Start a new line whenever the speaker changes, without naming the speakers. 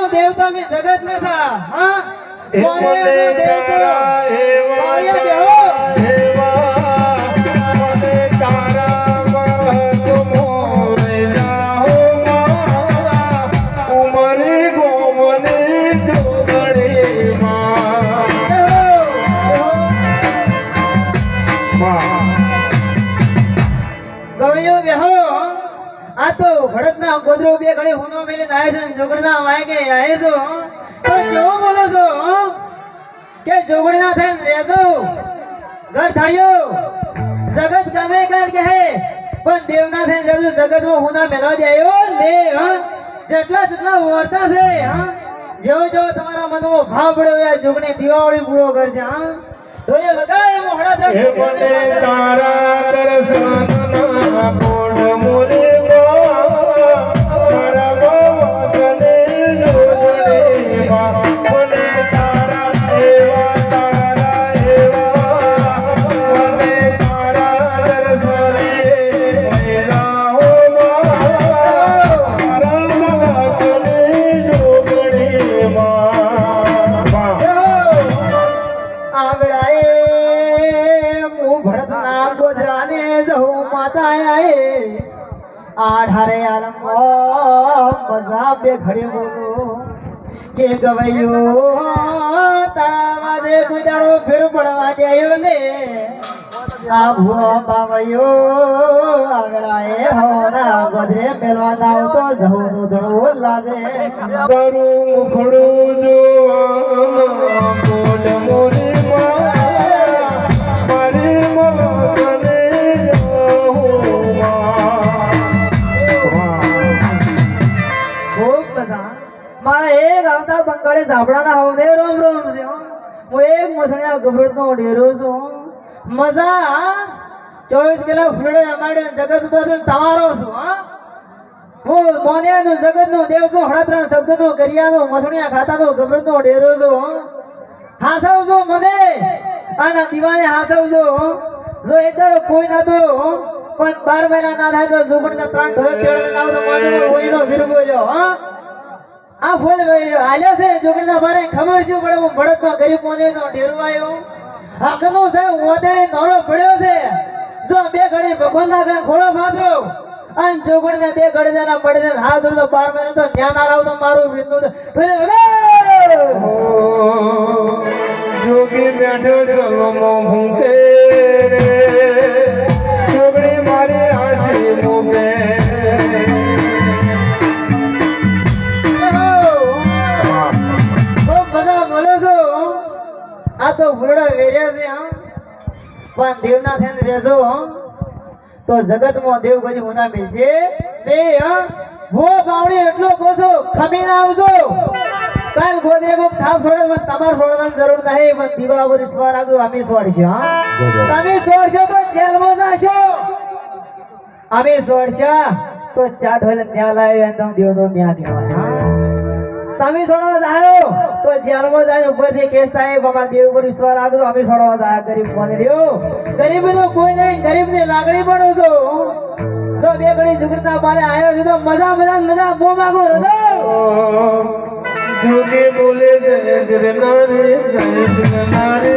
देवता में जगत में था हाँ गोदरो बे घड़ी होनो मिले आए छन जोगड़ना आए के आए तो जो बोलो तो के जोगड़ना थे रेजो घर थाड़ियो जगत गमे कर के है पण देवना थे रेजो जगत में होना मेलो जायो ले हां જેટલા જેટલા વર્તા છે हां जो जो તમારા મનમાં ભાવ પડ્યો એ જોગણી દિવાળી પૂરો કરજે हां ધોરે વગાડ મોહડા ચડ હે બને તારા દર્શનના કોડ મોરે आधारे आलम मजा पे खड़े बोलो के गवैयो तारा दे गुजारो फिर पड़वा जायो ने आ भुआ बावयो आगड़ाए हो ना गदरे मेलवा दाव तो जहो तो धड़ो लादे करू मुखड़ो जो बोल मोरे बंगाली झापड़ा हो दे रोम रोम से वो एक मसड़िया गबरत नो डेरो सो मजा 24 किलो फुलड़े हमारे जगत पर तमारो सो हां वो मोने नो जगत नो देव को हड़ात्रण शब्द नो करिया नो मसड़िया खाता नो गबरत नो डेरो सो हासव जो मने आना दीवाने हासव जो एकड़ कोई ना तो पण 12 महीना ना થાય તો જોગણ ના પ્રાણ ધોય તેડે ના તો માજો ઓઈનો વિરગો જો हां आ फूल आल्या से जोगना बारे खबर जो पड़े वो बड़त तो गरीब मोने तो ढेरवायो अकनो से ओदेड़ी नरो पड़्यो से जो बे घड़ी भगवान का खोलो फादरो अन जोगण ने बे घड़ी देना पड़े से हाथ तो 12 महीने तो ध्यान आ रहा तो मारो बिंदु जोगी बैठो चलो मो भूखे रे जोगड़ी मारी आसी मुबे आ तो फुलड़ा वेरिया से हां पण देवना थेन रेजो हां तो जगत में देव कदी होना मिलजे ते हां वो बावड़ी એટલો કોસો ખમીને આવજો કાલ ગોદરે કો થાપ છોડે મત તમાર છોડવાની જરૂર નહીં પણ દીવા પર ઈશ્વર આગળ અમે છોડશું હાं તમે છોડશો તો જેલમાં જાશો અમે છોડશા તો ચાટ હોલે ન્યા લાવે એમ દેવનો ન્યા કહેવાય હાं તમે છોડો જાયો તો જેલમાં જાય ઉપરથી કેસ થાય અમારા દેવ ઉપર વિશ્વાસ રાખો તો અમે છોડવા જાય ગરીબ કોને રહ્યો ગરીબ તો કોઈ નહીં ગરીબ ની લાગણી પણ હતો તો બે ઘડી ઝુકડતા પારે આવ્યો છે તો મજા મજા મજા બહુ માગો
झूठी बोले जय गिरनारे जय गिरनारे